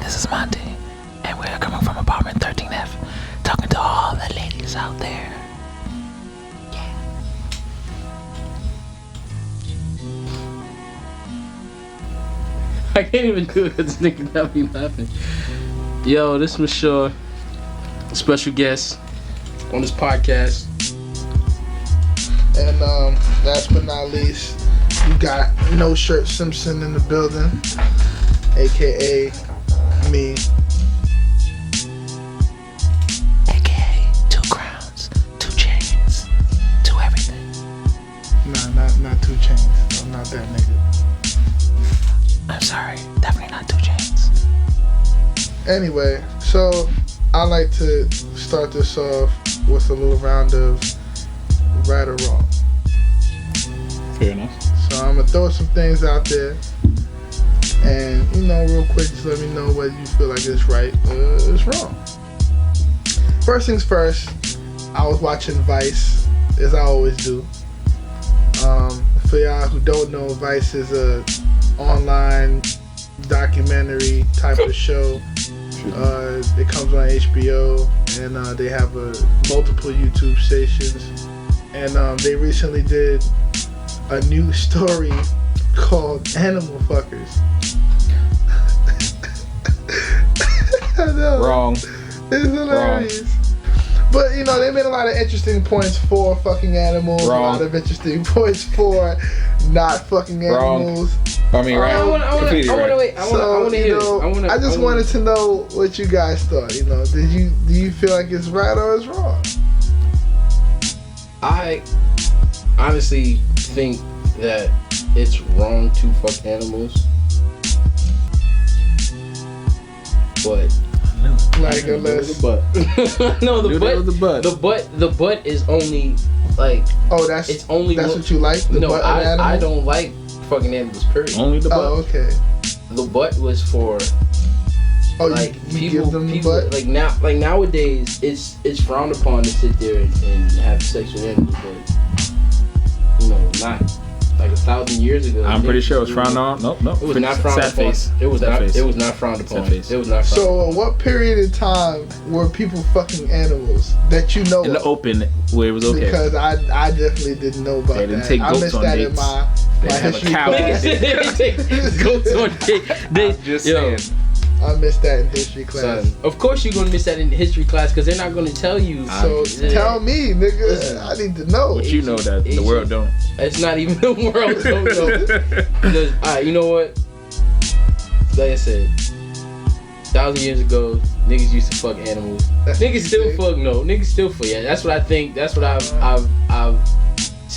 this is Monty, and we're coming from apartment 13F, talking to all the ladies out there. Yeah. I can't even do it because this nigga got me laughing. Yo, this was Shaw, special guest on this podcast. And last but not least, you got No Shirt Simpson in the building, aka me. AKA 2 crowns, 2 chains, 2 everything. Nah, not 2 Chainz. No, not that nigga. I'm sorry, definitely not 2 chains. Anyway, so I like to start this off with a little round of right or wrong. Fair enough. So I'm gonna throw some things out there, and real quick, just let me know whether you feel like it's right or it's wrong. First things first, I was watching Vice, as I always do. For y'all who don't know, Vice is a online documentary type of show. It comes on HBO, and they have multiple YouTube stations. And they recently did a new story called Animal Fuckers. I know. Wrong. It's hilarious. But they made a lot of interesting points for fucking animals. Wrong. A lot of interesting points for not fucking animals. I mean, right? I want to wait. I want to hear. I just wanted to know what you guys thought. Do you feel like it's right or it's wrong? I honestly think that it's wrong to fuck animals, but Like unless the butt. No, the butt. The butt is only like. Oh, it's only. That's what you like. The butt of the animal? I don't like fucking animals. Period. Only the butt. Oh, okay. The butt was for. Oh, like you people, give them the butt? like nowadays, it's frowned upon to sit there and have sex with animals, but not like 1,000 years ago. I'm pretty sure it was frowned on. Nope. It was not frowned Sad upon. face. It was Sad not. face. It was not frowned upon. Sad face. It was not. Frowned So, what period of time were people fucking animals that you know In the of? open, where it was okay. Because I definitely didn't know about They didn't that. take I goats missed on that dates. in my They have a history cow. class. Goats on dick. Just saying. I missed that in history class. Son, of course you're gonna miss that in history class because they're not gonna tell you. So tell me, nigga. Listen, I need to know. But you know that the world don't. It's not even the world don't know. Because, alright, you know what? Like I said, 1,000 years ago, niggas used to fuck animals. Niggas still fuck. No, niggas still fuck. Yeah, that's what I think. That's what I've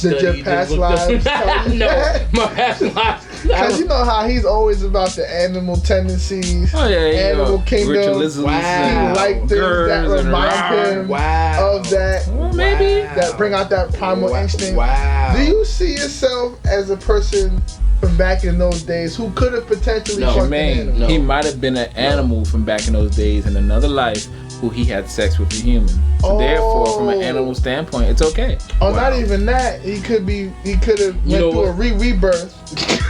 Did studied. your past lives tell you No, that? my past lives. Because you know how he's always about the animal tendencies, Oh yeah, animal kingdom. ritualisms Wow. He and like things that girls and remind rah. him Wow. of that. Well, maybe. That bring out that primal instinct. Wow. Do you see yourself as a person from back in those days who could have potentially No, fucked an Man, animal? No. he might have been an animal from back in those days in another life who he had sex with a human. So therefore, from an animal standpoint, it's okay. Oh, not even that. He could have went through a rebirth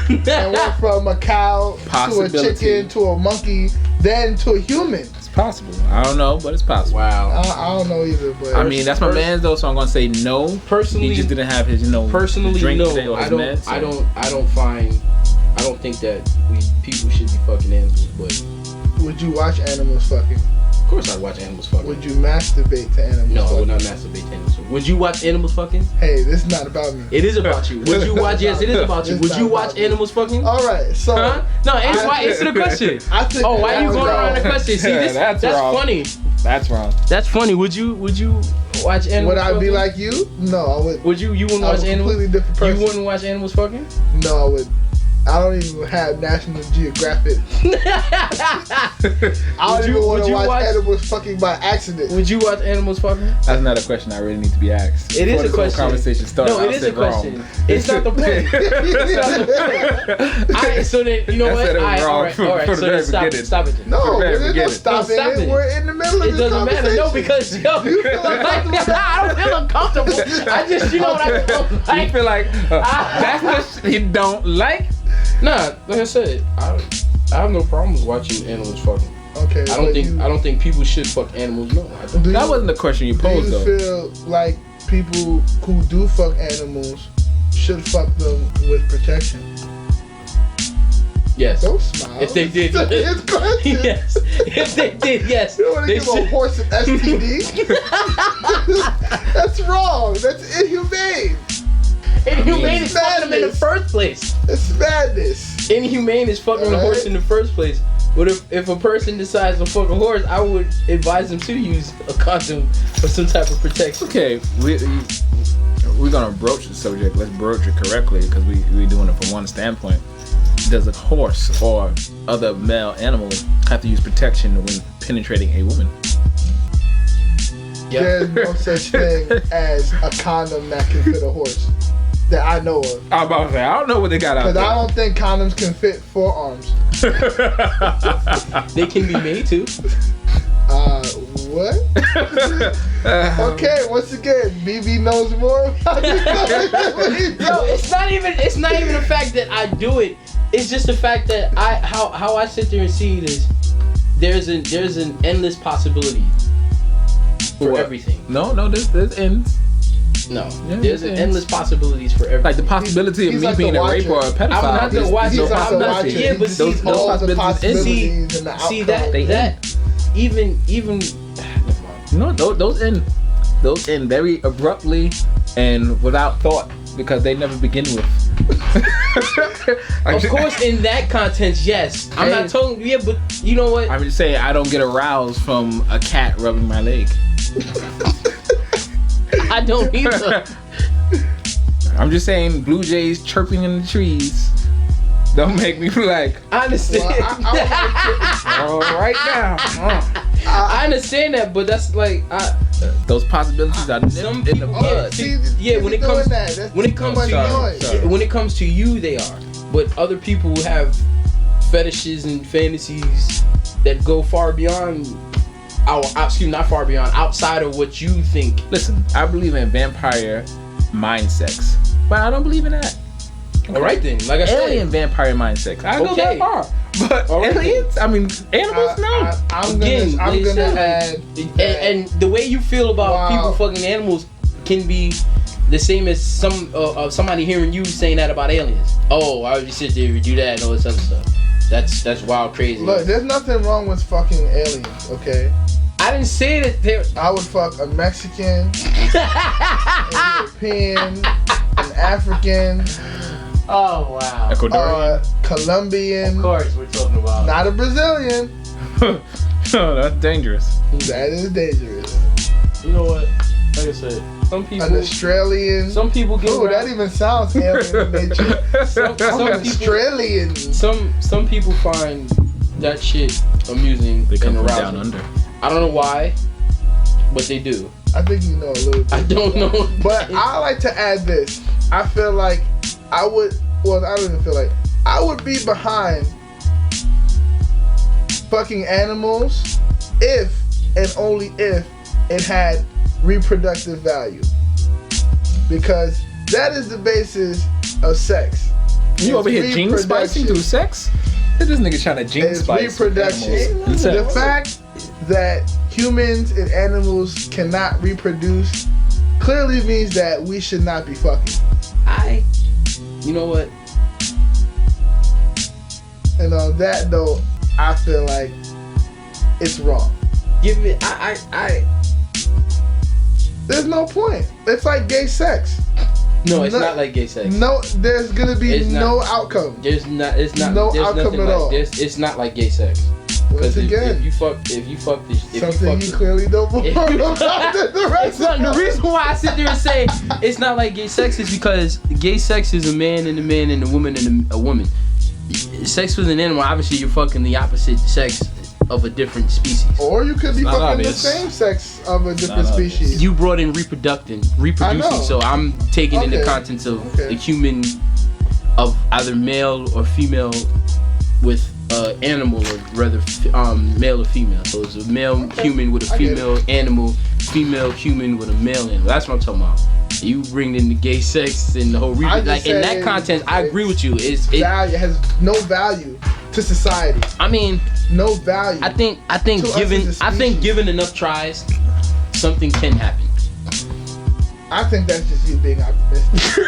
and went from a cow to a Possibility. chicken to a monkey, then to a human. It's possible. I don't know, but it's possible. Wow. I don't know either, but I mean, that's my man's though, so I'm gonna say no. Personally, He just didn't have his, personally, drink no. today or his meds, so. I don't think that people should be fucking animals, but would you watch animals fucking? of course I watch animals fucking. Would you masturbate to animals No, I fucking? would not masturbate to animals. Would you watch animals fucking? Hey, this is not about me. It is about you. Would you watch? Yes, it is about you. It's Would not you about watch me. animals fucking? All right, so Huh? No, answer the question. I think Oh, why are you going around the question? See, Yeah, that's wrong. funny. That's wrong. That's funny. Would you watch animals? Would I be fucking? like you? No, I would. Would you wouldn't I'm watch a animals? completely different person. You wouldn't watch animals fucking? No, I would. I don't even have National Geographic. I don't even want to watch animals fucking by accident. Would you watch animals fucking? That's not a question I really need to be asked. It is Before a this whole question. Conversation started. No, it is a question. It's not the point. It's not the point. Alright, so then you know I what? said it was wrong Alright. from the So very then stop beginning. stop it. Then. No, From the very there's no beginning. stopping No, stop it. it. We're in the middle of It this doesn't matter. No, conversation. because yo, You feel uncomfortable. I don't feel uncomfortable. I just what I don't You like. feel like that's the you don't like? Nah, like I said, I have no problems watching animals fucking. Okay. I don't think people should fuck animals. No, I don't. That wasn't the question you Do posed, you though. feel like people who do fuck animals should fuck them with protection? Yes. Don't smile. If they did, It's question. yes. If they did, yes. You don't want to They give a should. horse an STD? That's wrong. That's inhumane. Inhumane is fucking them in the madness. first place. It's madness. Inhumane is fucking a horse in the first place. But if a person decides to fuck a horse, I would advise them to use a condom or some type of protection. Okay, we're gonna broach the subject. Let's broach it correctly because we're doing it from one standpoint. Does a horse or other male animal have to use protection when penetrating a woman? Yeah. There's no such thing as a condom that can fit a horse that I know of. I'm about to say, I don't know what they got out Because there. I don't think condoms can fit forearms. They can be made to. What? Okay, once again, BB knows more about it. No, it's not even the fact that I do it. It's just the fact that how I sit there and see it is there's an endless possibility for what? everything. No, there's ends. No, Yeah, there's it is. endless possibilities for everything. Like the possibility of He's me like being the a raper or a watcher. pedophile. I'm not the there's watcher. no He's like the possibility. watcher. Yeah, but He see, sees those all the possibilities possibilities and the See outcome. that even never mind. No, those end very abruptly and without thought because they never begin with. Of course, in that context, yes. I'm not telling you, but you know what? I'm just saying I don't get aroused from a cat rubbing my leg. I don't either. I'm just saying blue jays chirping in the trees don't make me feel like, I understand. all right now. I understand that, but that's like Those possibilities are some nipped in the people. bud. When it comes when it comes to you, they are. But other people have fetishes and fantasies that go far beyond. Not far beyond. Outside of what you think. Listen, I believe in vampire mind sex, but I don't believe in that. All right then, like I said, Alien vampire mind sex. I go Okay. that far, but All right, aliens. I mean, animals. No. I'm Again, gonna like I said, add and the way you feel about Wow. people fucking animals can be the same as somebody hearing you saying that about aliens. Oh, I would just sit there and do that and all this other stuff. That's wild, crazy. Look, there's nothing wrong with fucking aliens, okay? I didn't say that there. I would fuck a Mexican, a European, an African, Oh wow. Ecuadorian. Colombian, Of course, we're talking about. not a Brazilian. Oh, that's dangerous. That is dangerous. You know what? Like I said, some An people. Australian. Some people get. Ooh, that around- even sounds alien in nature. Some I'm an people. Australian. Some people find that shit amusing They come and from arousing. down under. I don't know why, but they do. I think you know a little bit. I don't know. But I like to add this. I feel like I would. Well, I don't even feel like I would be behind fucking animals if and only if it had reproductive value, because that is the basis of sex. You over here jinx spicing through sex? Look at this nigga trying to jinx It's spice reproduction. animals and The sex. fact that humans and animals cannot reproduce clearly means that we should not be fucking. You know what? And on that note, I feel like it's wrong. Give it. There's no point. It's like gay sex. No, it's No- not like gay sex. No, there's gonna be It's no not. outcome. There's not. It's not. No there's outcome nothing at like, all. It's not like gay sex. Once Because if again, you fuck this, if something you you fuck. clearly don't more If about you- than the rest It's not, the of us. reason why I sit there and say it's not like gay sex is because gay sex is a man and a woman and a woman. Sex with an animal, obviously you're fucking the opposite sex of a different species. Or you could be not fucking obvious. the same sex of a different not obvious. species. You brought in reproducing, I know. so I'm taking in the Okay. contents of Okay. the human, of either male or female with animal, or rather male or female. So it's a male human with a I get female animal, female human with a male animal. That's what I'm talking about. You bring in the gay sex and the whole I just like in that said context. I agree with you. It value has no value. to society. I mean, No value. I think To us as a species. given enough tries, something can happen. I think that's just you being optimistic.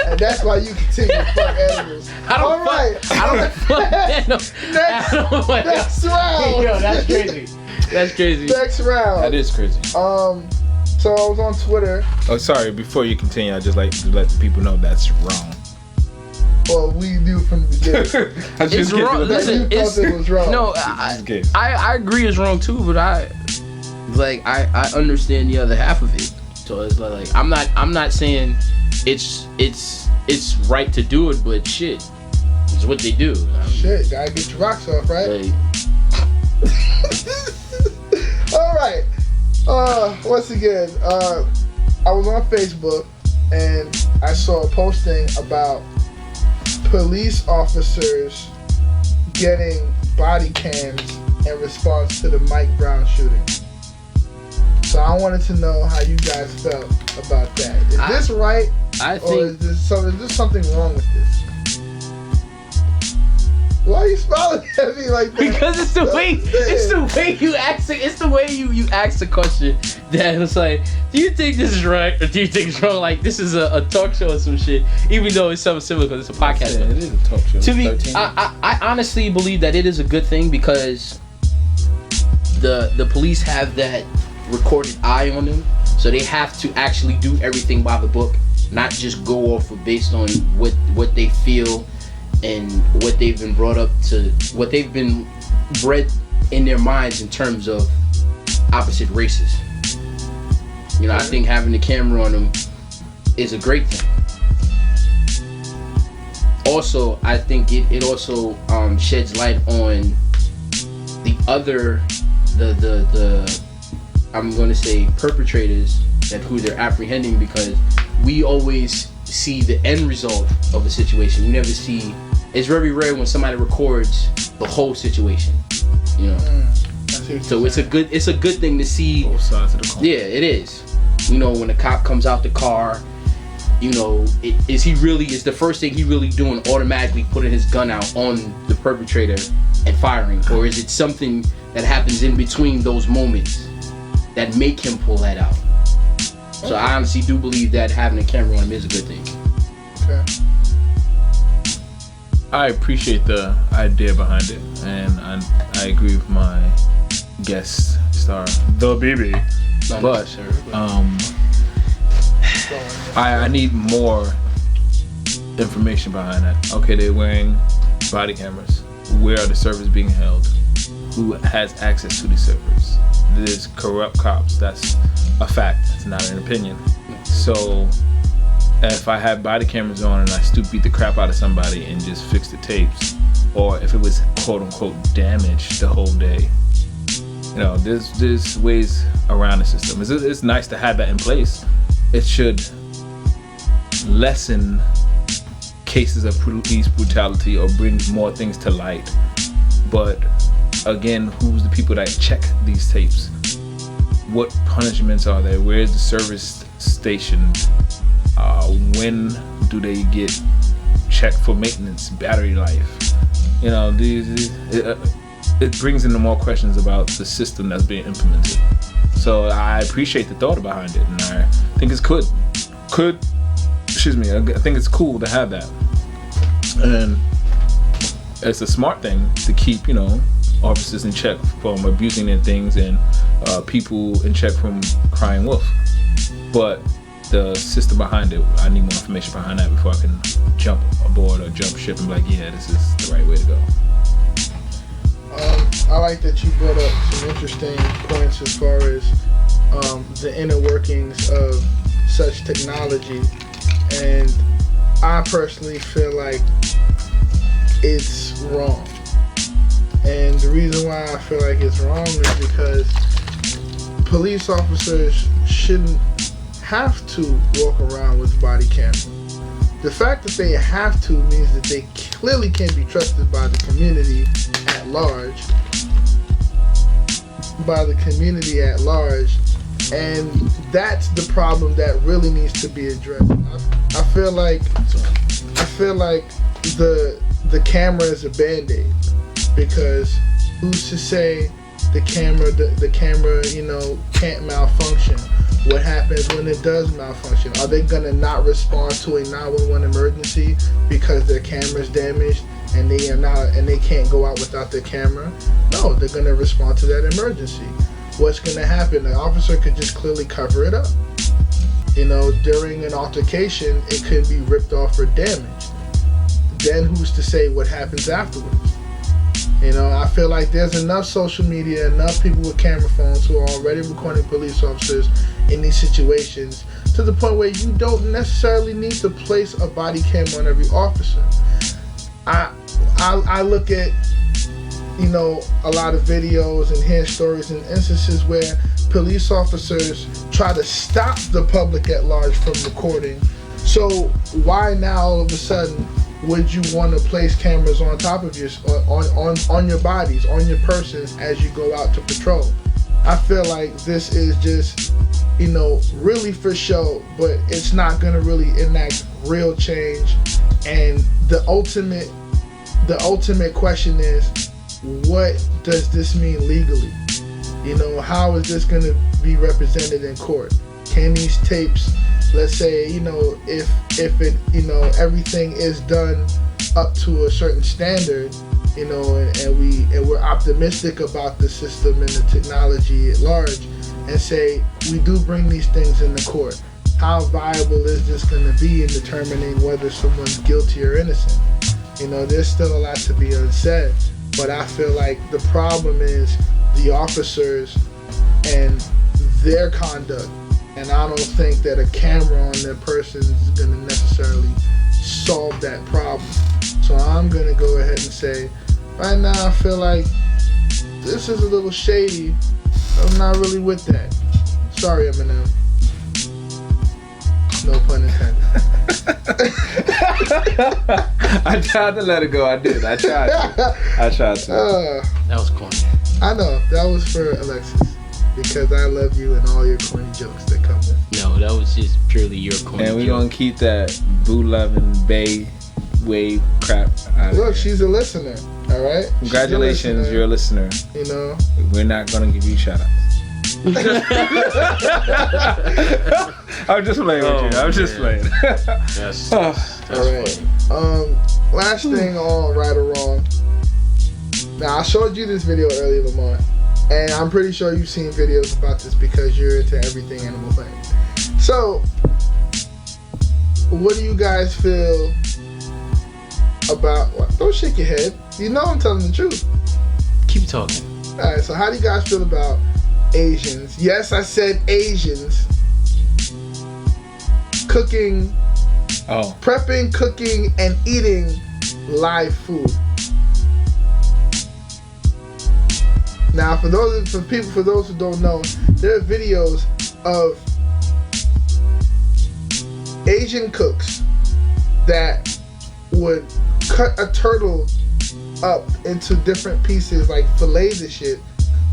And that's why you continue to fuck animals. All right. I don't fuck animals. Next round. Yo, that's crazy. That's crazy. Next round. That is crazy. So I was on Twitter. Oh, sorry. Before you continue, I just like to let the people know that's wrong. Well, we knew from the beginning It's wrong. that Listen, you it's thought it was wrong. no. I agree it's wrong too, but I understand the other half of it. So it's like I'm not saying it's right to do it, but shit, it's what they do. Shit, gotta get your rocks off, right? Like, All right. Once again, I was on Facebook and I saw a posting about police officers getting body cams in response to the Mike Brown shooting. So I wanted to know how you guys felt about that. Is this right? I Or think is there something wrong with this? Why are you smiling at me like that? because it's the way you ask it. It's the way you ask the question that it's like, do you think this is right or do you think it's wrong? Like this is a talk show or some shit. Even though it's something similar because it's a podcast. Yeah, it is a talk show. To me, 13. I honestly believe that it is a good thing because the police have that recorded eye on them, so they have to actually do everything by the book, not just go off of based on what they feel and what they've been brought up to, what they've been bred in their minds in terms of opposite races. You know, I think having the camera on them is a great thing. Also, I think it also sheds light on the other the I'm going to say perpetrators and who they're apprehending, because we always see the end result of a situation. We never see. It's very rare when somebody records the whole situation. You know, so it's a good thing to see. Both sides of the coin. Yeah, it is. You know, when the cop comes out the car, you know, is the first thing he really doing automatically putting his gun out on the perpetrator and firing, or is it something that happens in between those moments that make him pull that out? So I honestly do believe that having a camera on him is a good thing. Okay. I appreciate the idea behind it, and I agree with my guest star, the BB. Not But necessarily, I need more information behind that. Okay, they're wearing body cameras. Where are the servers being held? Who has access to these servers? There's corrupt cops. That's a fact. It's not an opinion. So if I had body cameras on and I beat the crap out of somebody and just fix the tapes, or if it was quote unquote damaged the whole day, you know, there's ways around the system. It's nice to have that in place. It should lessen cases of police brutality or brings more things to light. But again, who's the people that check these tapes? What punishments are there? Where is the service stationed? When do they get checked for maintenance, battery life? You know, it brings into more questions about the system that's being implemented. So I appreciate the thought behind it, and I think it's I think it's cool to have that, and it's a smart thing to keep, you know, officers in check from abusing their things and people in check from crying wolf. But the system behind it, I need more information behind that before I can jump aboard or jump ship and be like, yeah, this is the right way to go. I like that you brought up some interesting points as far as the inner workings of such technology, and I personally feel like it's wrong. And the reason why I feel like it's wrong is because police officers shouldn't have to walk around with body cameras. The fact that they have to means that they clearly can't be trusted by the community at large. And that's the problem that really needs to be addressed. I feel like the camera is a band-aid, because who's to say the camera, you know, can't malfunction? What happens when it does malfunction? Are they gonna not respond to a 911 emergency because their camera's damaged and they can't go out without their camera? No, they're gonna respond to that emergency. What's gonna happen? The officer could just clearly cover it up. You know, during an altercation, it could be ripped off or damaged. Then who's to say what happens afterwards? You know, I feel like there's enough social media, enough people with camera phones who are already recording police officers in these situations, to the point where you don't necessarily need to place a body cam on every officer. I look at, you know, a lot of videos and hear stories and instances where police officers try to stop the public at large from recording. So why now all of a sudden would you want to place cameras on top of your on your bodies, on your persons as you go out to patrol? I feel like this is just, you know, really for show, but it's not gonna really enact real change. And the ultimate question is, what does this mean legally? You know, how is this gonna be represented in court? Can these tapes, let's say, you know, if it, you know, everything is done up to a certain standard, you know, and we're optimistic about the system and the technology at large, and say we do bring these things into court, how viable is this going to be in determining whether someone's guilty or innocent? You know, there's still a lot to be unsaid, but I feel like the problem is the officers and their conduct. And I don't think that a camera on their person is going to necessarily solve that problem. So I'm going to go ahead and say, right now I feel like this is a little shady. I'm not really with that. Sorry, Eminem. No pun intended. I tried to let it go. I did. I tried to. That was corny. I know. That was for Alexis. Because I love you and all your corny jokes that come with. No, that was just purely your corny And we're joke. going to keep that boo loving Bay wave crap out of Look, here. she's a listener. All right? Congratulations, you're a listener. You know? We're not going to give you shout outs. I'm just playing with you. I'm just playing. That's All right. Last thing on Right or Wrong. Now, I showed you this video earlier, Lamont, and I'm pretty sure you've seen videos about this because you're into everything Animal Planet. So, what do you guys feel about... Don't shake your head. You know I'm telling the truth. Keep talking. All right, so how do you guys feel about Asians? Yes, I said Asians. Cooking... prepping, cooking, and eating live food. Now, for those who don't know, there are videos of Asian cooks that would cut a turtle up into different pieces, like fillet the shit,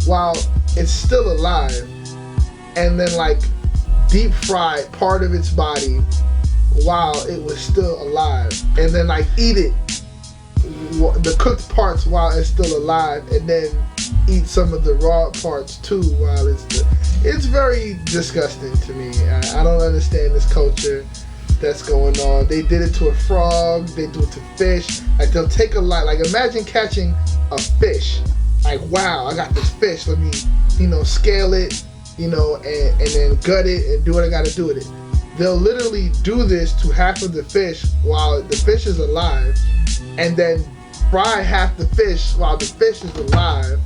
while it's still alive, and then like deep fry part of its body while it was still alive, and then like eat it, the cooked parts while it's still alive, and then eat some of the raw parts too while it's very disgusting to me. I don't understand this culture that's going on. They did it to a frog, they do it to fish. Like, they'll take a lot, like, imagine catching a fish. Like, wow, I got this fish, let me, you know, scale it, you know, and then gut it and do what I gotta do with it. They'll literally do this to half of the fish while the fish is alive, and then fry half the fish while the fish is alive,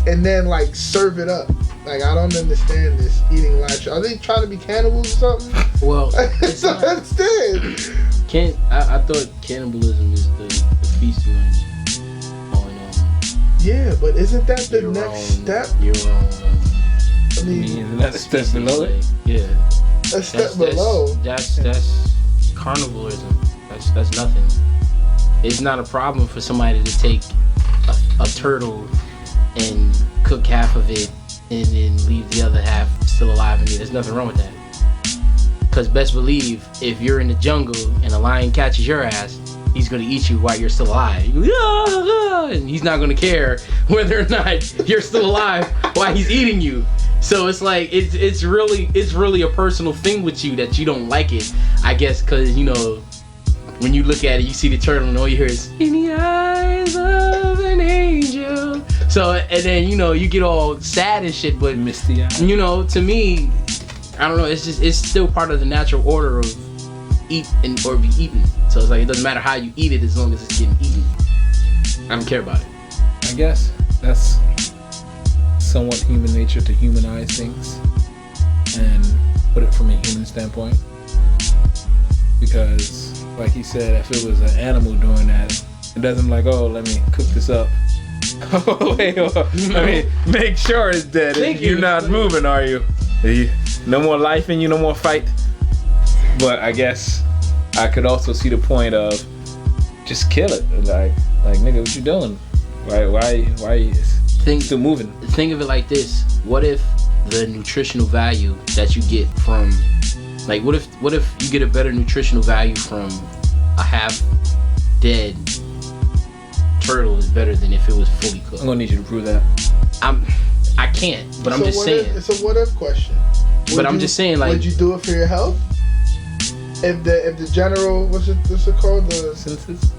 and then like serve it up. Like, I don't understand this eating live. Are they trying to be cannibals or something? Well, I don't understand. I thought cannibalism is the feasting on Yeah, but isn't that the your next own, step? Your own. I mean, Isn't that a step below it? Yeah. a step below. That's carnivalism. That's nothing. It's not a problem for somebody to take a turtle and cook half of it and then leave the other half still alive and eat. There's nothing wrong with that. Because best believe, if you're in the jungle and a lion catches your ass, he's gonna eat you while you're still alive. You go, "Ah," and he's not gonna care whether or not you're still alive while he's eating you. So it's like it's really a personal thing with you that you don't like it, I guess, because you know when you look at it, you see the turtle and all you hear is in the eyes of an angel. So and then you know you get all sad and shit, but Misty eye. you know to me, I don't know. It's still part of the natural order of eat and or be eaten. So it's like it doesn't matter how you eat it as long as it's getting eaten. I don't care about it. I guess that's somewhat human nature to humanize things and put it from a human standpoint. Because, like he said, if it was an animal doing that, it doesn't like, oh, let me cook this up. Wait, let me make sure it's dead. You're not moving, are you? No more life in you, no more fight. But I guess I could also see the point of just kill it. Like nigga, what you doing? Why you still moving? Think of it like this: what if the nutritional value that you get from, like, what if you get a better nutritional value from a half dead turtle is better than if it was fully cooked? I'm gonna need you to prove that. I can't, but I'm just saying. It's a what if question. I'm just saying, like, would you do it for your health? If the general, what's it called? The Census?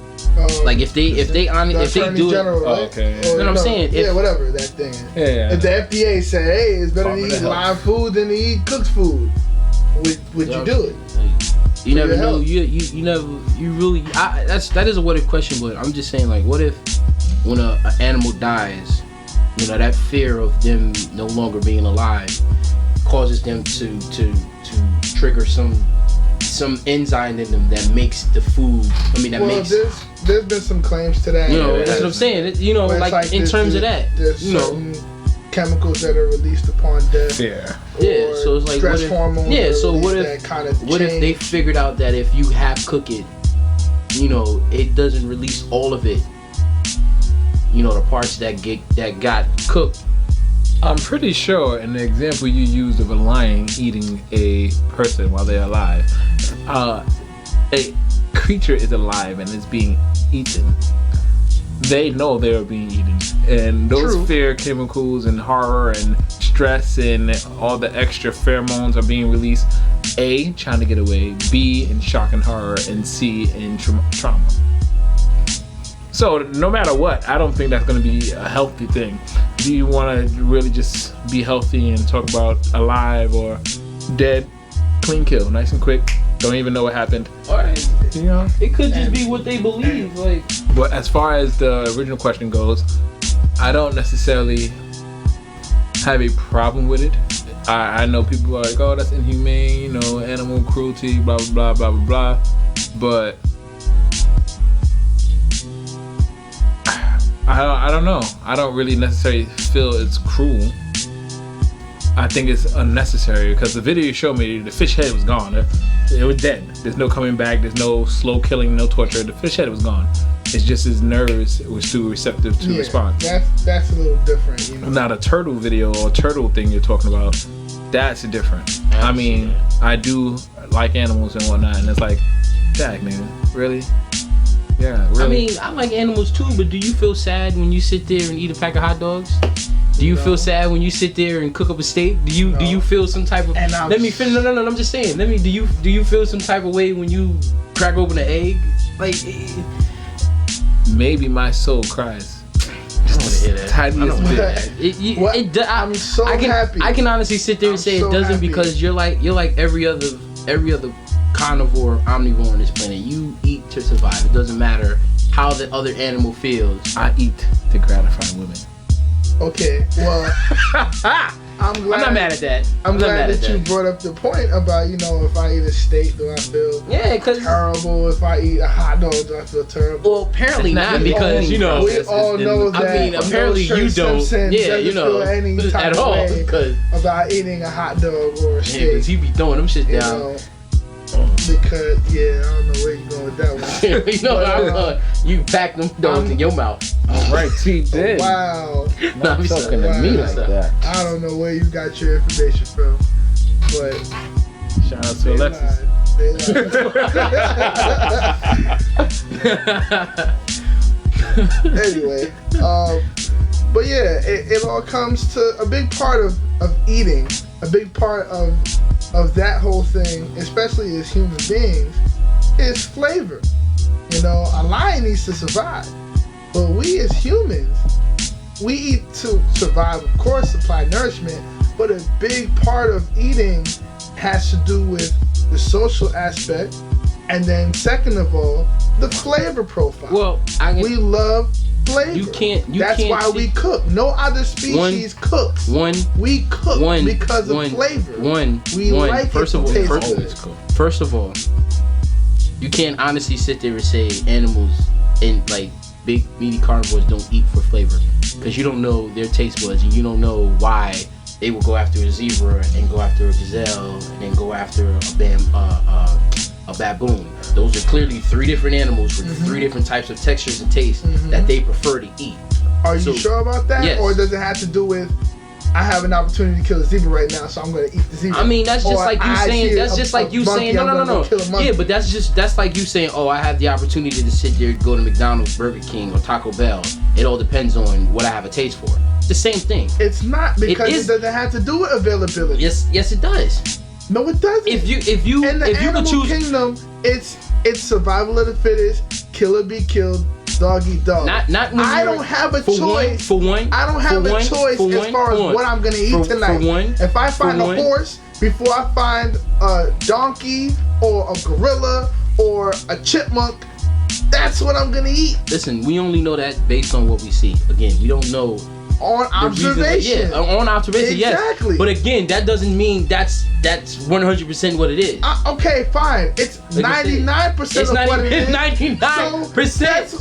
like if they do general, it, right? Okay. No, I'm saying if, whatever that thing is. Yeah. If the FDA said, hey, it's better to eat live food than to eat cooked food, would you do it? You never know. You never. You really. That is a what if question, but I'm just saying, like, what if when an animal dies, you know, that fear of them no longer being alive causes them to trigger some enzyme in them that makes the food. I mean, that makes. There's been some claims to that. You know, that's what I'm saying. You know, like in terms of that, there's you know, certain chemicals that are released upon death. Yeah. Yeah. So it's like stress hormones. Yeah. So what if they figured out that if you half cook it, you know, it doesn't release all of it. You know, the parts that got cooked. I'm pretty sure in the example you used of a lion eating a person while they're alive, a creature is alive and is being eaten. They know they are being eaten, and those fear chemicals and horror and stress and all the extra pheromones are being released. A, trying to get away. B, in shock and horror, and C, in trauma. So no matter what, I don't think that's going to be a healthy thing. Do you want to really just be healthy and talk about alive or dead? Clean kill, nice and quick. Don't even know what happened. Alright. You know? It could just be what they believe. Like, but as far as the original question goes, I don't necessarily have a problem with it. I know people are like, oh, that's inhumane, you know, animal cruelty, blah, blah, blah, blah, blah, blah. But I don't know. I don't really necessarily feel it's cruel. I think it's unnecessary because the video you showed me, the fish head was gone. It was dead. There's no coming back. There's no slow killing, no torture. The fish head was gone. It's just his nerves were too receptive to response. That's a little different. You know? Now the turtle video or turtle thing you're talking about, that's different. I mean, I do like animals and whatnot, and it's like, dag, man, really? Yeah, really. I mean, I like animals too, but do you feel sad when you sit there and eat a pack of hot dogs? Do you feel sad when you sit there and cook up a steak? Do you feel some type of? Let me finish. No. I'm just saying. Do you feel some type of way when you crack open an egg? Like, maybe my soul cries. Just the tiniest bit. I'm so happy. I can honestly sit there and say it doesn't because you're like every other carnivore, omnivore on this planet. You eat to survive. It doesn't matter how the other animal feels. I eat to gratify women. Okay, well, I'm not mad at that. I'm glad that you brought up the point about, you know, if I eat a steak, do I feel terrible? If I eat a hot dog, do I feel terrible? Well, apparently not, because, you know, we all know that. I mean, apparently you don't. Yeah, you know, feel any type at all about eating a hot dog or a steak. Yeah, because he be throwing them shit down. Know, because I don't know where you going with that one. You know, you pack them dogs in your mouth. All right, T did. Wow. Not talking to me like that. I don't know where you got your information from, but shout out to Alexis. Anyway, but yeah, it all comes to a big part of eating, a big part of that whole thing, especially as human beings, is flavor. You know, a lion needs to survive, but we as humans, we eat to survive, of course, supply nourishment, but a big part of eating has to do with the social aspect, and then second of all, the flavor profile. Well, we love flavor. That's why we cook. No other species cooks. We cook because of flavor. We like first it of all, to taste good. First of all, you can't honestly sit there and say animals and like big meaty carnivores don't eat for flavor, because you don't know their taste buds and you don't know why they will go after a zebra and go after a gazelle and then go after a baboon. Those are clearly three different animals with three different types of textures and tastes that they prefer to eat. Are you sure about that? Yes. Or does it have to do with, I have an opportunity to kill a zebra right now, so I'm going to eat the zebra? I mean, that's just like you saying. That's just like you saying. No. Yeah, but that's like you saying, oh, I have the opportunity to sit there, go to McDonald's, Burger King, or Taco Bell. It all depends on what I have a taste for. It's the same thing. It's not, because it doesn't have to do with availability. Yes, it does. No, it doesn't. If you in the animal kingdom, it's survival of the fittest. Kill or be killed. Dog eat dog. Not when I don't have a choice. I don't have a choice as far as what I'm gonna eat tonight. If I find a horse before I find a donkey or a gorilla or a chipmunk, that's what I'm gonna eat. Listen, we only know that based on what we see. Again, we don't know. On observation. On observation, exactly. Yes. But again, that doesn't mean that's 100% what it is. Okay, fine. It's 99% of what it is. 99%. So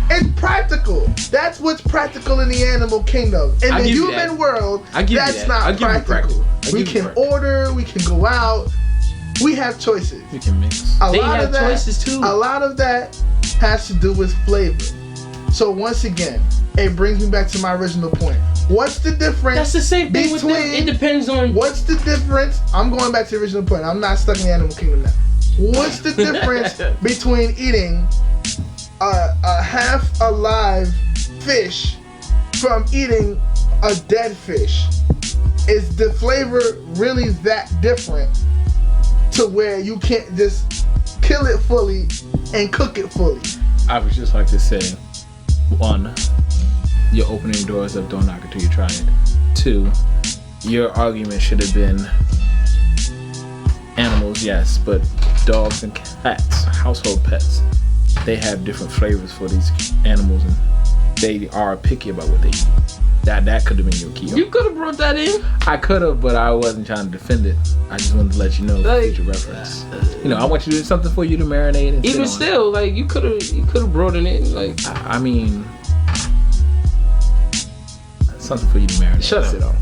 it's practical. That's what's practical in the animal kingdom. In the human world, that's not practical. We can order, we can go out, we have choices. We can mix. They have choices too. A lot of that has to do with flavor. So once again, it brings me back to my original point. What's the difference? That's the same thing with them. It depends on. What's the difference? I'm going back to the original point. I'm not stuck in the animal kingdom now. What's the difference between eating a half alive fish from eating a dead fish? Is the flavor really that different to where you can't just kill it fully and cook it fully? I would just like to say, 1, you're opening doors up, don't knock it till you try it. 2, your argument should have been animals, yes, but dogs and cats, household pets, they have different flavors for these animals, and they are picky about what they eat. That could have been your key. You could have brought that in. I could have, but I wasn't trying to defend it. I just wanted to let you know for future reference. I want you to do something for you to marinate. And even still, like you could have brought it in. Like I mean, something for you to marinate. Shut up.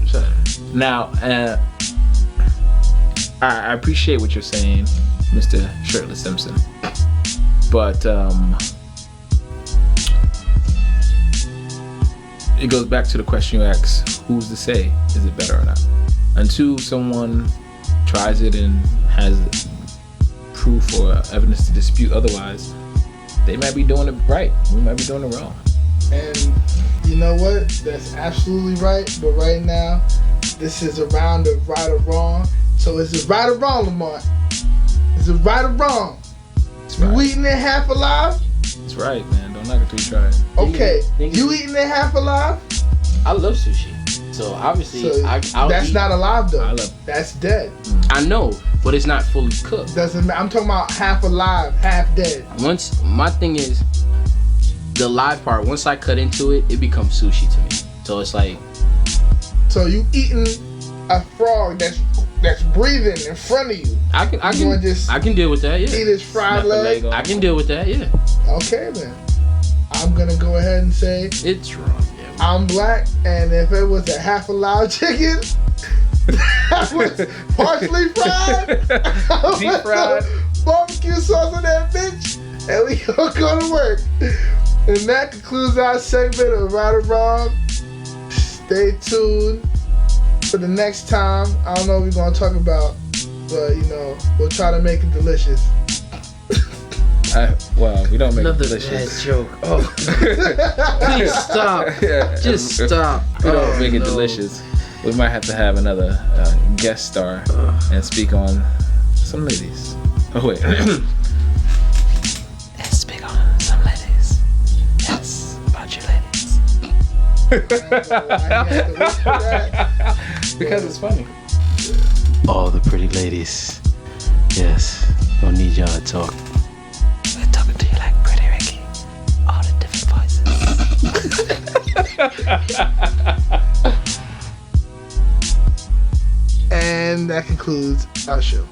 Now, I appreciate what you're saying, Mr. Shirtless Simpson, but it goes back to the question you asked, who's to say is it better or not? Until someone tries it and has proof or evidence to dispute otherwise, they might be doing it right, we might be doing it wrong. And you know what? That's absolutely right. But right now, this is a round of right or wrong. So is it right or wrong, Lamont? Is it right or wrong? Right. You eating it half alive? That's right, man. Don't knock it till you try it. Okay, you eating it half alive? I love sushi, so obviously that's not alive though. I love it. That's dead. I know, but it's not fully cooked. Doesn't matter. I'm talking about half alive, half dead. My thing is the live part. Once I cut into it, it becomes sushi to me. So it's like. So you eating a frog that's breathing in front of you. I can deal with that. Yeah. Eat his fried leg. I can deal with that. Yeah. Okay then. I'm gonna go ahead and say it's wrong. Yeah. I'm black, and if it was a half alive chicken that was partially fried, deep fried, barbecue sauce on that bitch, and we gonna go to work. And that concludes our segment of Right or Wrong. Stay tuned for the next time. I don't know what we're gonna talk about, but you know, we'll try to make it delicious. Well, we don't make Another it delicious. bad joke. Oh, please stop. Yeah, Just stop. We don't make it no. delicious. We might have to have another guest star and speak on some ladies. Oh wait. Let's speak on some ladies. Yes, about you ladies. Because it's funny. All the pretty ladies. Yes. Don't need y'all to talk. We're talking to you like Pretty Ricky. All the different voices. And that concludes our show.